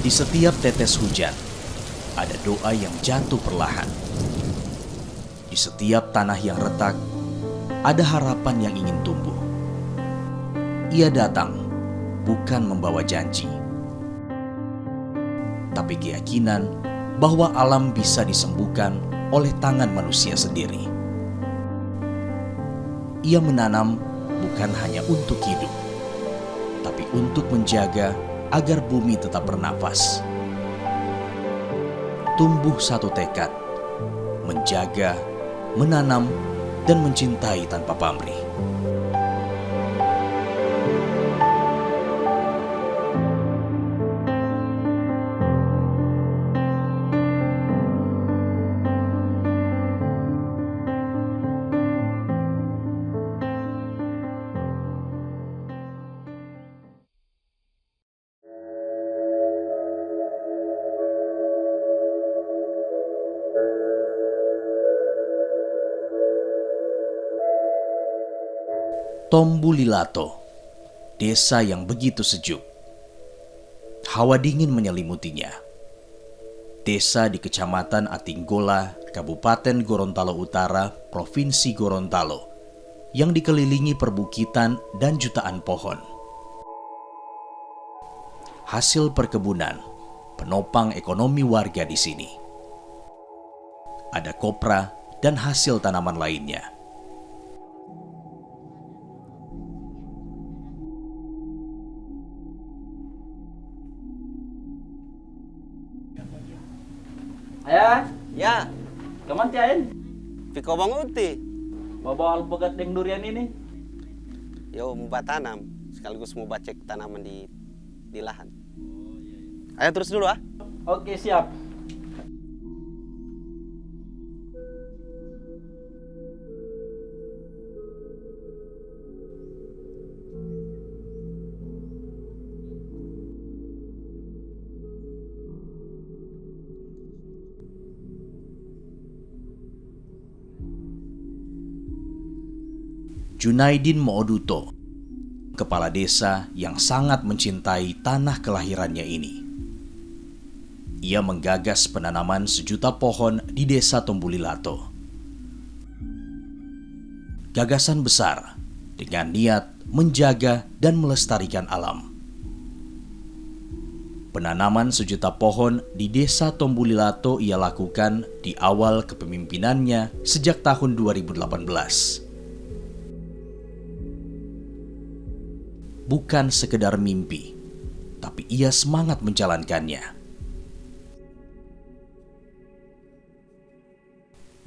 Di setiap tetes hujan, ada doa yang jatuh perlahan. Di setiap tanah yang retak, ada harapan yang ingin tumbuh. Ia datang bukan membawa janji, tapi keyakinan bahwa alam bisa disembuhkan oleh tangan manusia sendiri. Ia menanam bukan hanya untuk hidup, tapi untuk menjaga agar bumi tetap bernafas. Tumbuh satu tekad, menjaga, menanam, dan mencintai tanpa pamrih. Tombulilato, desa yang begitu sejuk. Hawa dingin menyelimutinya. Desa di Kecamatan Atinggola, Kabupaten Gorontalo Utara, Provinsi Gorontalo, yang dikelilingi perbukitan dan jutaan pohon. Hasil perkebunan penopang ekonomi warga di sini. Ada kopra dan hasil tanaman lainnya. Ayah, Ya, kaman tiain? piko banguti. Bawa alpukat deng durian ini. Yo, mau tanam sekaligus mau cek tanaman di lahan. Ayo terus dulu ah. Oke, siap. Junaidin Mooduto, kepala desa yang sangat mencintai tanah kelahirannya ini. Ia menggagas penanaman 1.000.000 pohon di desa Tombulilato. Gagasan besar dengan niat menjaga dan melestarikan alam. Penanaman 1.000.000 pohon di desa Tombulilato ia lakukan di awal kepemimpinannya sejak tahun 2018. Bukan sekedar mimpi, tapi ia semangat menjalankannya.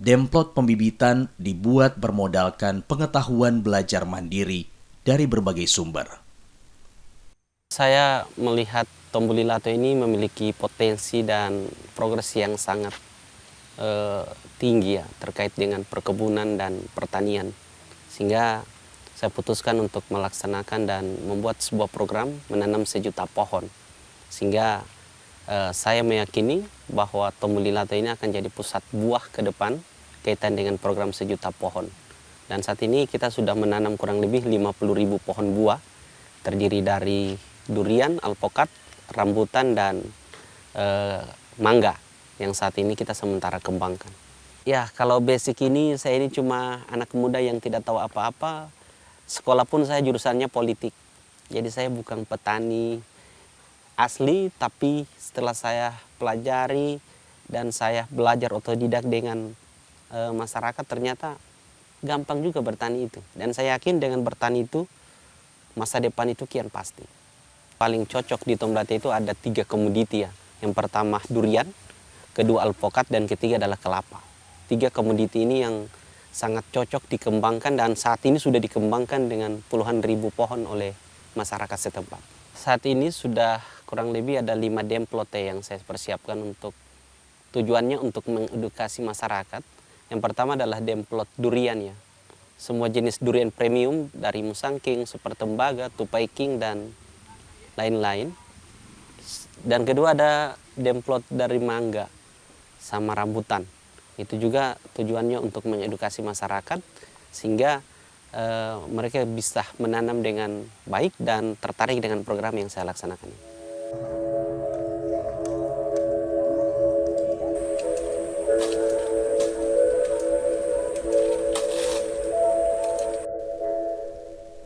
Demplot pembibitan dibuat bermodalkan pengetahuan belajar mandiri dari berbagai sumber. Saya melihat Tombulilato ini memiliki potensi dan progres yang sangat tinggi ya terkait dengan perkebunan dan pertanian. Sehingga saya putuskan untuk melaksanakan dan membuat sebuah program menanam 1.000.000 pohon. Sehingga saya meyakini bahwa Tombulilato ini akan jadi pusat buah ke depan kaitan dengan program 1.000.000 pohon. Dan saat ini kita sudah menanam kurang lebih 50.000 pohon buah, terdiri dari durian, alpukat, rambutan, dan mangga yang saat ini kita sementara kembangkan. Ya, kalau basic ini saya ini cuma anak muda yang tidak tahu apa-apa. Sekolah pun saya jurusannya politik. Jadi saya bukan petani asli, tapi setelah saya pelajari dan saya belajar otodidak dengan masyarakat, ternyata gampang juga bertani itu. Dan saya yakin dengan bertani itu, masa depan itu kian pasti. Paling cocok di Tombulilato itu ada 3 komoditi ya. Yang pertama durian, kedua alpukat, dan ketiga adalah kelapa. 3 komoditi ini yang sangat cocok dikembangkan dan saat ini sudah dikembangkan dengan puluhan ribu pohon oleh masyarakat setempat. Saat ini sudah kurang lebih ada 5 demplot yang saya persiapkan untuk tujuannya untuk mengedukasi masyarakat. Yang pertama adalah demplot durian ya. Semua jenis durian premium dari Musangking, Super Tembaga, Tupai King, dan lain-lain. Dan kedua ada demplot dari mangga sama rambutan. Itu juga tujuannya untuk mengedukasi masyarakat sehingga mereka bisa menanam dengan baik dan tertarik dengan program yang saya laksanakan.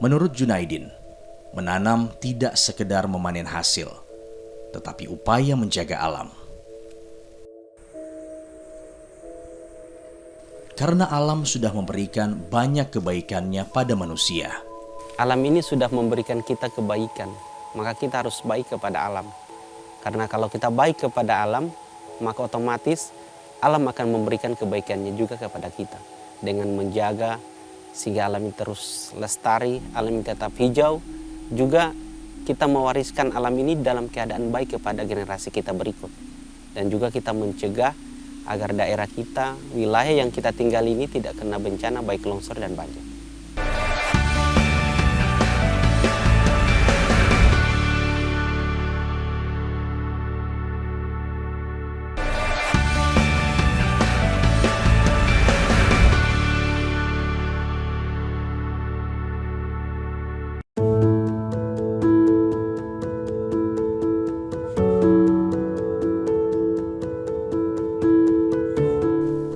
Menurut Junaidin, menanam tidak sekedar memanen hasil, tetapi upaya menjaga alam. Karena alam sudah memberikan banyak kebaikannya pada manusia. Alam ini sudah memberikan kita kebaikan, maka kita harus baik kepada alam. Karena kalau kita baik kepada alam, maka otomatis alam akan memberikan kebaikannya juga kepada kita. Dengan menjaga sehingga alam ini terus lestari, alam ini tetap hijau. Juga kita mewariskan alam ini dalam keadaan baik kepada generasi kita berikut. Dan juga kita mencegah agar daerah kita, wilayah yang kita tinggal ini tidak kena bencana baik longsor dan banjir.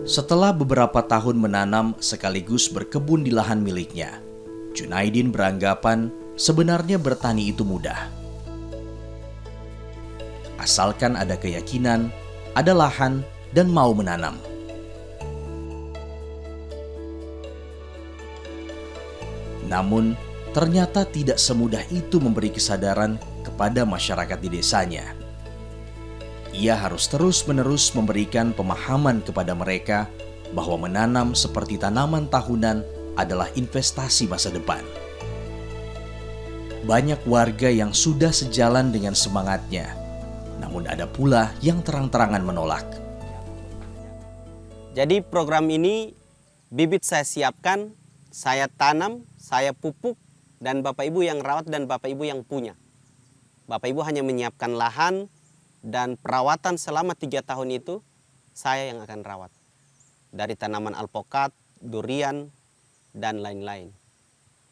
Setelah beberapa tahun menanam sekaligus berkebun di lahan miliknya, Junaidin beranggapan sebenarnya bertani itu mudah. Asalkan ada keyakinan, ada lahan, dan mau menanam. Namun, ternyata tidak semudah itu memberi kesadaran kepada masyarakat di desanya. Ia harus terus-menerus memberikan pemahaman kepada mereka bahwa menanam seperti tanaman tahunan adalah investasi masa depan. Banyak warga yang sudah sejalan dengan semangatnya, namun ada pula yang terang-terangan menolak. Jadi program ini bibit saya siapkan, saya tanam, saya pupuk, dan Bapak Ibu yang rawat dan Bapak Ibu yang punya. Bapak Ibu hanya menyiapkan lahan, dan perawatan selama 3 tahun itu saya yang akan rawat. Dari tanaman alpukat, durian, dan lain-lain.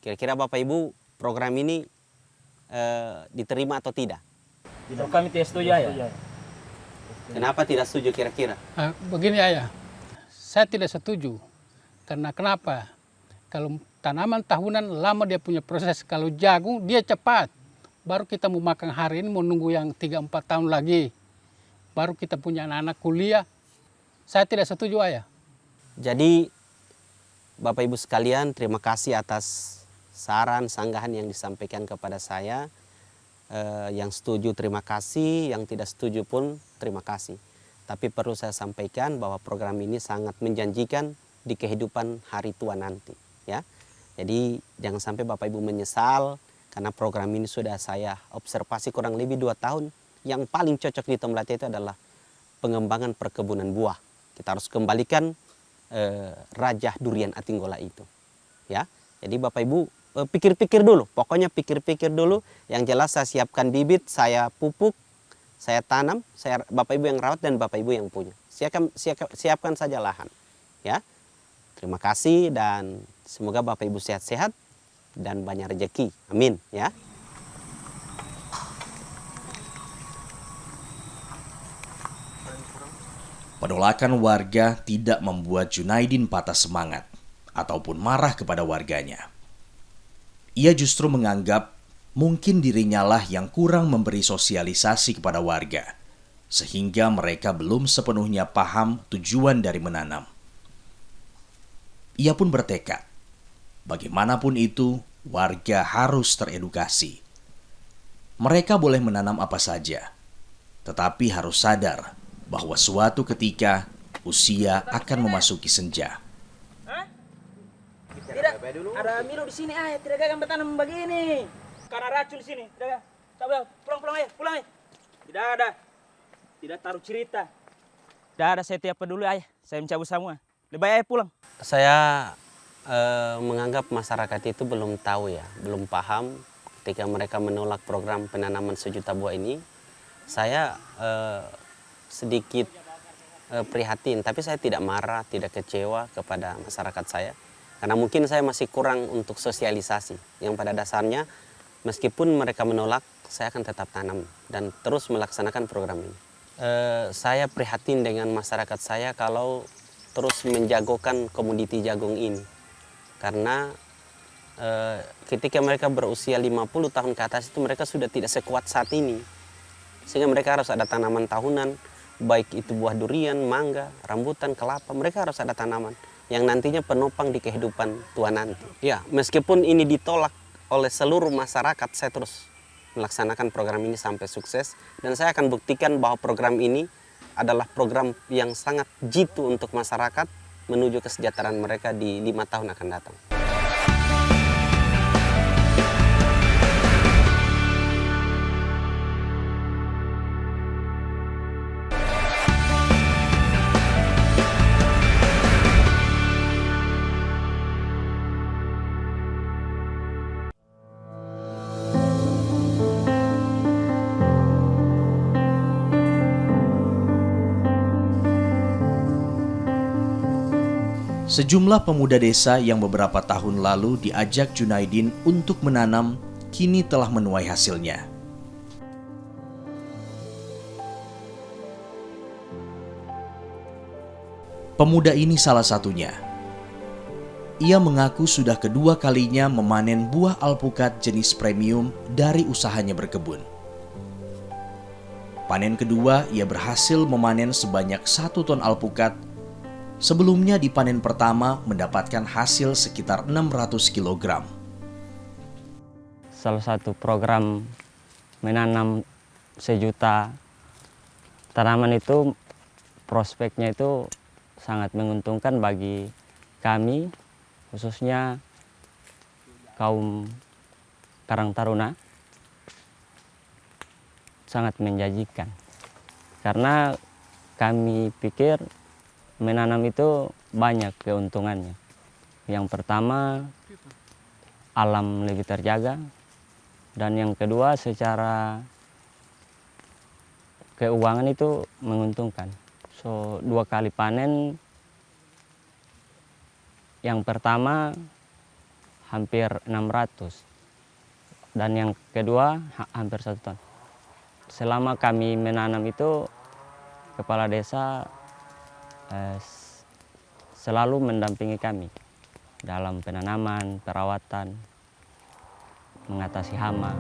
Kira-kira Bapak Ibu program ini diterima atau tidak? Kami tidak setuju ya. Kenapa tidak setuju kira-kira? Begini Ayah, saya tidak setuju. Karena kenapa? Kalau tanaman tahunan lama dia punya proses, kalau jagung dia cepat. Baru kita mau makan hari ini, mau nunggu yang 3-4 tahun lagi. Baru kita punya anak-anak kuliah. Saya tidak setuju Ayah. Jadi Bapak Ibu sekalian, terima kasih atas saran, sanggahan yang disampaikan kepada saya. Yang setuju terima kasih, yang tidak setuju pun terima kasih. Tapi perlu saya sampaikan bahwa program ini sangat menjanjikan di kehidupan hari tua nanti. Ya. Jadi jangan sampai Bapak Ibu menyesal, karena program ini sudah saya observasi kurang lebih 2 tahun. Yang paling cocok di Tembelate itu adalah pengembangan perkebunan buah. Kita harus kembalikan Raja Durian Atinggola itu. Ya, jadi Bapak Ibu pikir-pikir dulu. Pokoknya pikir-pikir dulu. Yang jelas saya siapkan bibit, saya pupuk, saya tanam, Bapak Ibu yang rawat dan Bapak Ibu yang punya. Siapkan saja lahan. Ya, terima kasih dan semoga Bapak Ibu sehat-sehat dan banyak rezeki. Amin ya. Penolakan warga tidak membuat Junaidin patah semangat ataupun marah kepada warganya. Ia justru menganggap mungkin dirinya lah yang kurang memberi sosialisasi kepada warga, sehingga mereka belum sepenuhnya paham tujuan dari menanam. Ia pun bertekad, bagaimanapun itu, warga harus teredukasi. Mereka boleh menanam apa saja, tetapi harus sadar bahwa suatu ketika usia akan memasuki senja. Tidak, ada Milo di sini ayah, tidak gagal bertanam begini. Karena racun di sini, tidak. Coba pulang ayah, pulang ayah. Tidak ada. Tidak taruh cerita. Tidak ada, saya tiap peduli ayah, saya mencabut semua. Lebih ayah pulang. Saya menganggap masyarakat itu belum tahu ya, belum paham ketika mereka menolak program penanaman 1 juta buah ini. Saya sedikit prihatin, tapi saya tidak marah, tidak kecewa kepada masyarakat saya. Karena mungkin saya masih kurang untuk sosialisasi. Yang pada dasarnya, meskipun mereka menolak, saya akan tetap tanam dan terus melaksanakan program ini. Saya prihatin dengan masyarakat saya kalau terus menjagokan komoditi jagung ini. Karena ketika mereka berusia 50 tahun ke atas itu mereka sudah tidak sekuat saat ini. Sehingga mereka harus ada tanaman tahunan, baik itu buah durian, mangga, rambutan, kelapa, mereka harus ada tanaman yang nantinya penopang di kehidupan tua nanti. Ya, meskipun ini ditolak oleh seluruh masyarakat, saya terus melaksanakan program ini sampai sukses. Dan saya akan buktikan bahwa program ini adalah program yang sangat jitu untuk masyarakat menuju kesejahteraan mereka di 5 tahun akan datang. Sejumlah pemuda desa yang beberapa tahun lalu diajak Junaidin untuk menanam, kini telah menuai hasilnya. Pemuda ini salah satunya. Ia mengaku sudah kedua kalinya memanen buah alpukat jenis premium dari usahanya berkebun. Panen kedua, ia berhasil memanen sebanyak 1 ton alpukat. Sebelumnya di panen pertama mendapatkan hasil sekitar 600 kg. Salah satu program menanam 1 juta tanaman itu prospeknya itu sangat menguntungkan bagi kami, khususnya kaum Karang Taruna, sangat menjanjikan. Karena kami pikir menanam itu banyak keuntungannya. Yang pertama, alam lebih terjaga. Dan yang kedua, secara keuangan itu menguntungkan. So, 2 kali panen. Yang pertama hampir 600. Dan yang kedua hampir 1 ton. Selama kami menanam itu, kepala desa selalu mendampingi kami dalam penanaman, perawatan, mengatasi hama.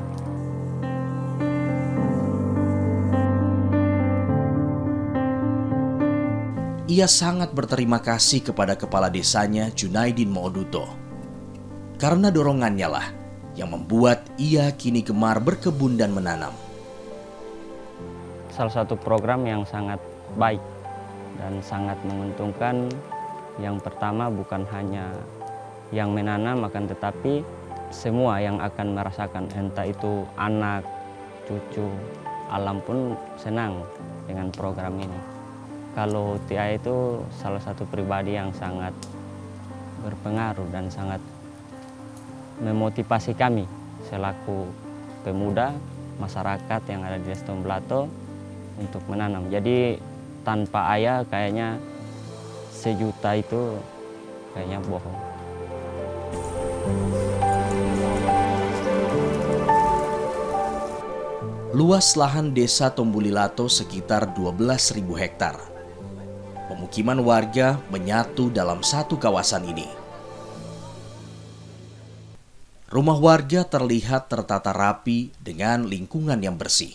Ia sangat berterima kasih kepada kepala desanya Junaidin Mooduto. Karena dorongannya lah yang membuat ia kini gemar berkebun dan menanam. Salah satu program yang sangat baik dan sangat menguntungkan. Yang pertama bukan hanya yang menanam, akan tetapi semua yang akan merasakan, entah itu anak, cucu, alam pun senang dengan program ini. Kalau TI itu salah satu pribadi yang sangat berpengaruh dan sangat memotivasi kami selaku pemuda masyarakat yang ada di Desa Tombolato untuk menanam. Jadi tanpa ayah kayaknya 1 juta itu kayaknya bohong. Luas lahan Desa Tombulilato sekitar 12.000 hektar. Pemukiman warga menyatu dalam satu kawasan ini. Rumah warga terlihat tertata rapi dengan lingkungan yang bersih.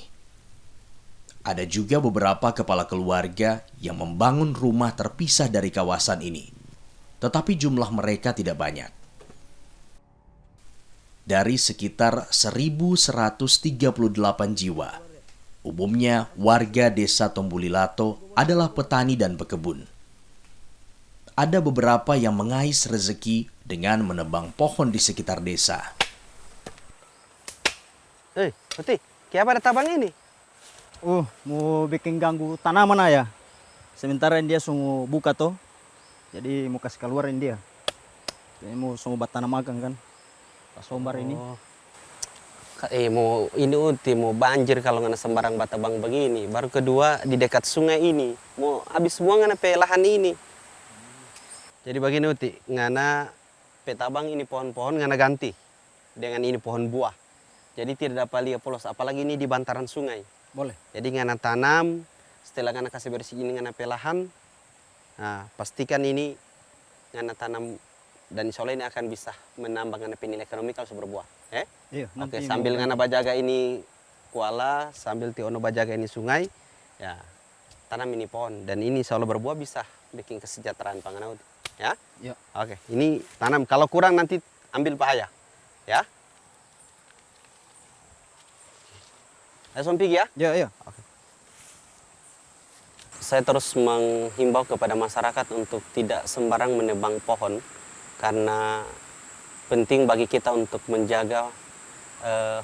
Ada juga beberapa kepala keluarga yang membangun rumah terpisah dari kawasan ini. Tetapi jumlah mereka tidak banyak. Dari sekitar 1.138 jiwa, umumnya warga Desa Tombulilato adalah petani dan pekebun. Ada beberapa yang mengais rezeki dengan menebang pohon di sekitar desa. Putih, kenapa ada tabang ini? Mau bikin ganggu tanaman ayah. Sementara dia sungguh buka toh. Jadi mau kasih keluarin dia. Jadi mau sungguh buat tanam magang kan. Pas sombar ini. Mau ini mau banjir kalau ngana sembarang batabang begini. Baru kedua di dekat sungai ini. Mau habis semua ngana lahan ini. Jadi begini Uti, ngana petabang ini pohon-pohon ngana ganti dengan ini pohon buah. Jadi tidak dapat lihat polos, apalagi ini di bantaran sungai. Boleh. Jadi ngana tanam, setelah ngana kasih bersih ini ngana pelahan, nah pastikan ini ngana tanam dan insya Allah ini akan bisa menambah ngana nilai ekonomi kalau berbuah. Iya, Oke, nanti sambil ngana bajaga ini kuala, sambil tiono bajaga ini sungai, ya tanam ini pohon. Dan ini insya Allah berbuah bisa bikin kesejahteraan pangan. Ya? Iya. Oke, ini tanam. Kalau kurang nanti ambil bahaya. Ya? Ayo Sompig ya? Iya, iya. Saya terus menghimbau kepada masyarakat untuk tidak sembarang menebang pohon karena penting bagi kita untuk menjaga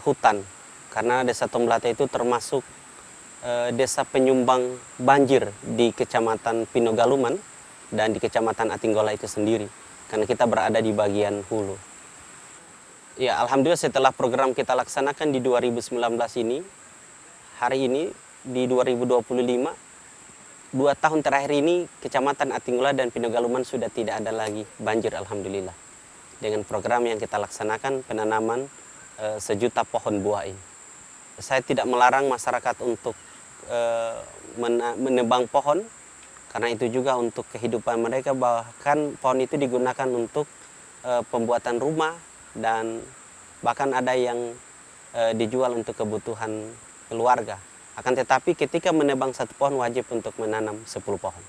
hutan, karena Desa Tombolate itu termasuk desa penyumbang banjir di Kecamatan Pinogaluman dan di Kecamatan Atinggola itu sendiri, karena kita berada di bagian hulu. Ya, alhamdulillah setelah program kita laksanakan di 2019 ini, hari ini di 2025, 2 tahun terakhir ini Kecamatan Atinggola dan Pinogaluman sudah tidak ada lagi banjir, alhamdulillah. Dengan program yang kita laksanakan penanaman 1 juta pohon buah ini. Saya tidak melarang masyarakat untuk menebang pohon, karena itu juga untuk kehidupan mereka, bahkan pohon itu digunakan untuk pembuatan rumah dan bahkan ada yang dijual untuk kebutuhan keluarga. Akan tetapi ketika menebang 1 pohon wajib untuk menanam 10 pohon.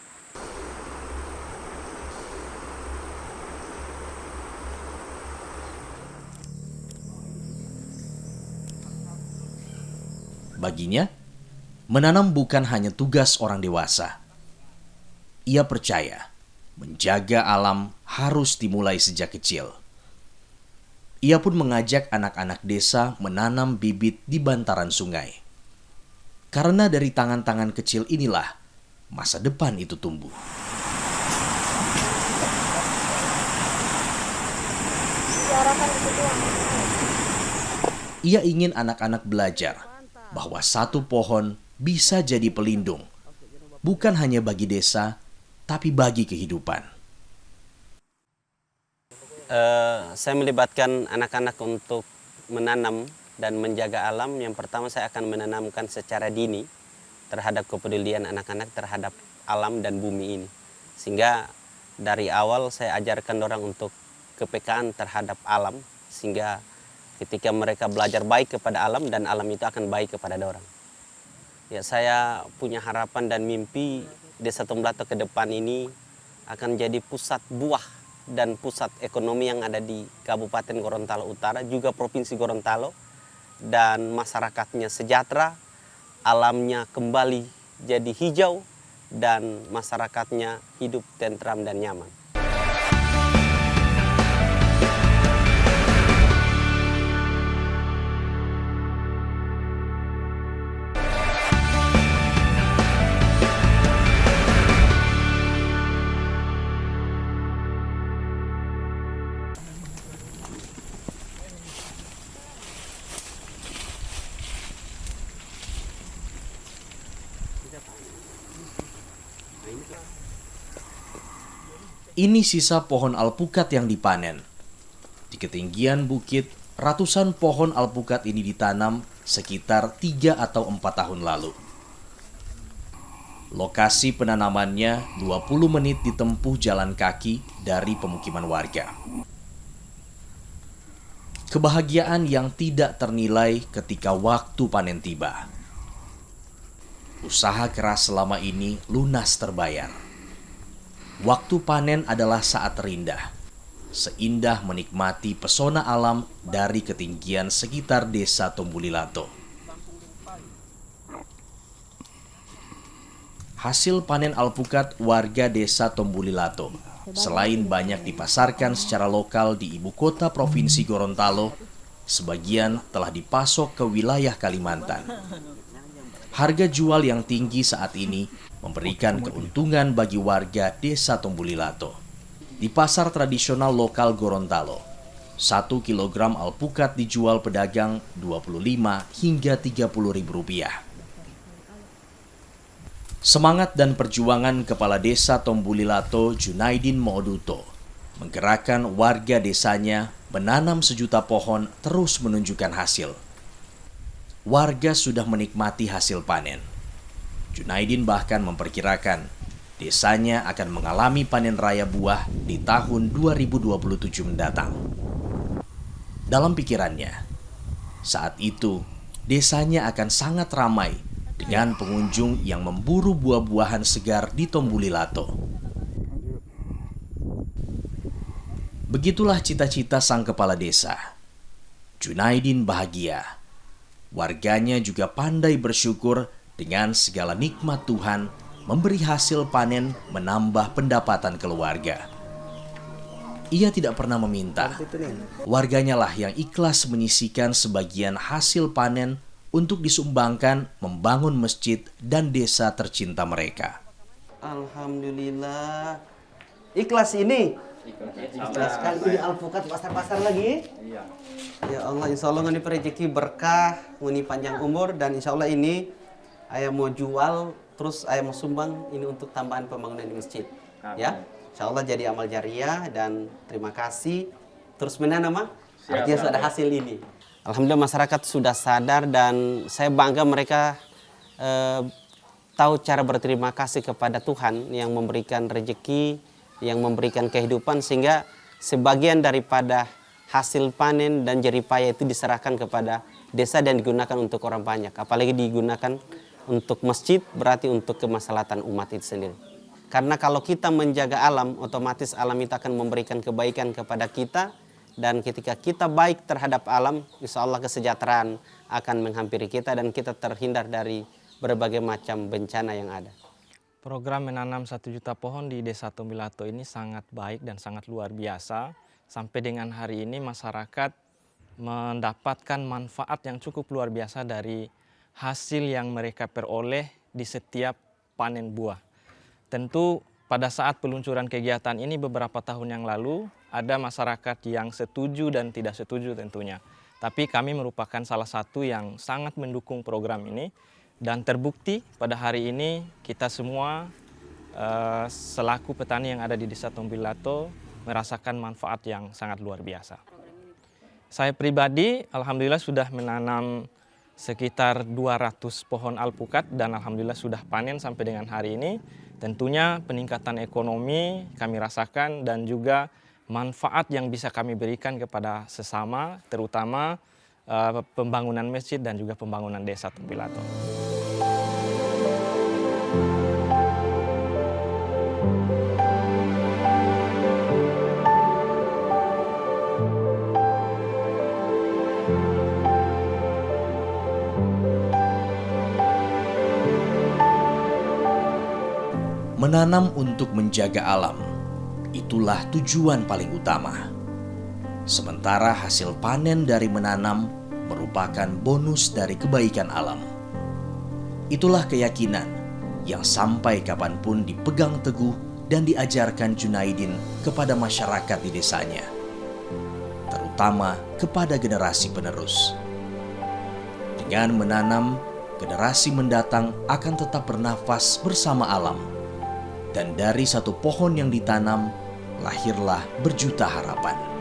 Baginya, menanam bukan hanya tugas orang dewasa. Ia percaya menjaga alam harus dimulai sejak kecil. Ia pun mengajak anak-anak desa menanam bibit di bantaran sungai. Karena dari tangan-tangan kecil inilah masa depan itu tumbuh. Ia ingin anak-anak belajar bahwa 1 pohon bisa jadi pelindung, bukan hanya bagi desa, tapi bagi kehidupan. Saya melibatkan anak-anak untuk menanam dan menjaga alam. Yang pertama saya akan menanamkan secara dini terhadap kepedulian anak-anak terhadap alam dan bumi ini. Sehingga dari awal saya ajarkan orang untuk kepekaan terhadap alam, sehingga ketika mereka belajar baik kepada alam dan alam itu akan baik kepada orang. Ya, saya punya harapan dan mimpi Desa Tombolate ke depan ini akan jadi pusat buah dan pusat ekonomi yang ada di Kabupaten Gorontalo Utara, juga Provinsi Gorontalo, dan masyarakatnya sejahtera, alamnya kembali jadi hijau, dan masyarakatnya hidup tentram dan nyaman. Ini sisa pohon alpukat yang dipanen. Di ketinggian bukit, ratusan pohon alpukat ini ditanam sekitar 3 atau 4 tahun lalu. Lokasi penanamannya 20 menit ditempuh jalan kaki dari pemukiman warga. Kebahagiaan yang tidak ternilai ketika waktu panen tiba. Usaha keras selama ini lunas terbayar. Waktu panen adalah saat terindah, seindah menikmati pesona alam dari ketinggian sekitar Desa Tombulilato. Hasil panen alpukat warga Desa Tombulilato, selain banyak dipasarkan secara lokal di ibu kota Provinsi Gorontalo, sebagian telah dipasok ke wilayah Kalimantan. Harga jual yang tinggi saat ini memberikan keuntungan bagi warga Desa Tombulilato. Di pasar tradisional lokal Gorontalo, 1 kilogram alpukat dijual pedagang 25 hingga 30 ribu rupiah. Semangat dan perjuangan Kepala Desa Tombulilato Junaidin Moduto menggerakkan warga desanya menanam 1 juta pohon terus menunjukkan hasil. Warga sudah menikmati hasil panen. Junaidin bahkan memperkirakan desanya akan mengalami panen raya buah di tahun 2027 mendatang. Dalam pikirannya, saat itu desanya akan sangat ramai dengan pengunjung yang memburu buah-buahan segar di Tombulilato. Begitulah cita-cita sang kepala desa. Junaidin bahagia. Warganya juga pandai bersyukur dengan segala nikmat Tuhan memberi hasil panen menambah pendapatan keluarga. Ia tidak pernah meminta. Warganya lah yang ikhlas menyisikan sebagian hasil panen untuk disumbangkan membangun masjid dan desa tercinta mereka. Alhamdulillah. Ikhlas ini. Ikhlas sekali ini alpukat pasar-pasar lagi. Iya. Ya Allah, insya Allah ini rezeki berkah, ini panjang umur, dan insya Allah ini ayah mau jual, terus ayah mau sumbang ini untuk tambahan pembangunan di masjid. Ya, insya Allah jadi amal jariah, dan terima kasih. Terus menanam, artinya sudah ada hasil ini. Alhamdulillah masyarakat sudah sadar, dan saya bangga mereka tahu cara berterima kasih kepada Tuhan yang memberikan rezeki, yang memberikan kehidupan, sehingga sebagian daripada hasil panen dan jeripaya itu diserahkan kepada desa dan digunakan untuk orang banyak. Apalagi digunakan untuk masjid, berarti untuk kemaslahatan umat itu sendiri. Karena kalau kita menjaga alam, otomatis alam itu akan memberikan kebaikan kepada kita. Dan ketika kita baik terhadap alam, insya Allah kesejahteraan akan menghampiri kita dan kita terhindar dari berbagai macam bencana yang ada. Program menanam 1 juta pohon di Desa Tombulilato ini sangat baik dan sangat luar biasa. Sampai dengan hari ini masyarakat mendapatkan manfaat yang cukup luar biasa dari hasil yang mereka peroleh di setiap panen buah. Tentu pada saat peluncuran kegiatan ini beberapa tahun yang lalu ada masyarakat yang setuju dan tidak setuju tentunya. Tapi kami merupakan salah satu yang sangat mendukung program ini. Dan terbukti pada hari ini kita semua selaku petani yang ada di Desa Tombulilato merasakan manfaat yang sangat luar biasa. Saya pribadi alhamdulillah sudah menanam sekitar 200 pohon alpukat dan alhamdulillah sudah panen sampai dengan hari ini. Tentunya peningkatan ekonomi kami rasakan dan juga manfaat yang bisa kami berikan kepada sesama, terutama pembangunan masjid dan juga pembangunan Desa Tombulilato. Menanam untuk menjaga alam, itulah tujuan paling utama. Sementara hasil panen dari menanam merupakan bonus dari kebaikan alam. Itulah keyakinan yang sampai kapanpun dipegang teguh dan diajarkan Junaidin kepada masyarakat di desanya, terutama kepada generasi penerus. Dengan menanam, generasi mendatang akan tetap bernafas bersama alam. Dan dari satu pohon yang ditanam, lahirlah berjuta harapan.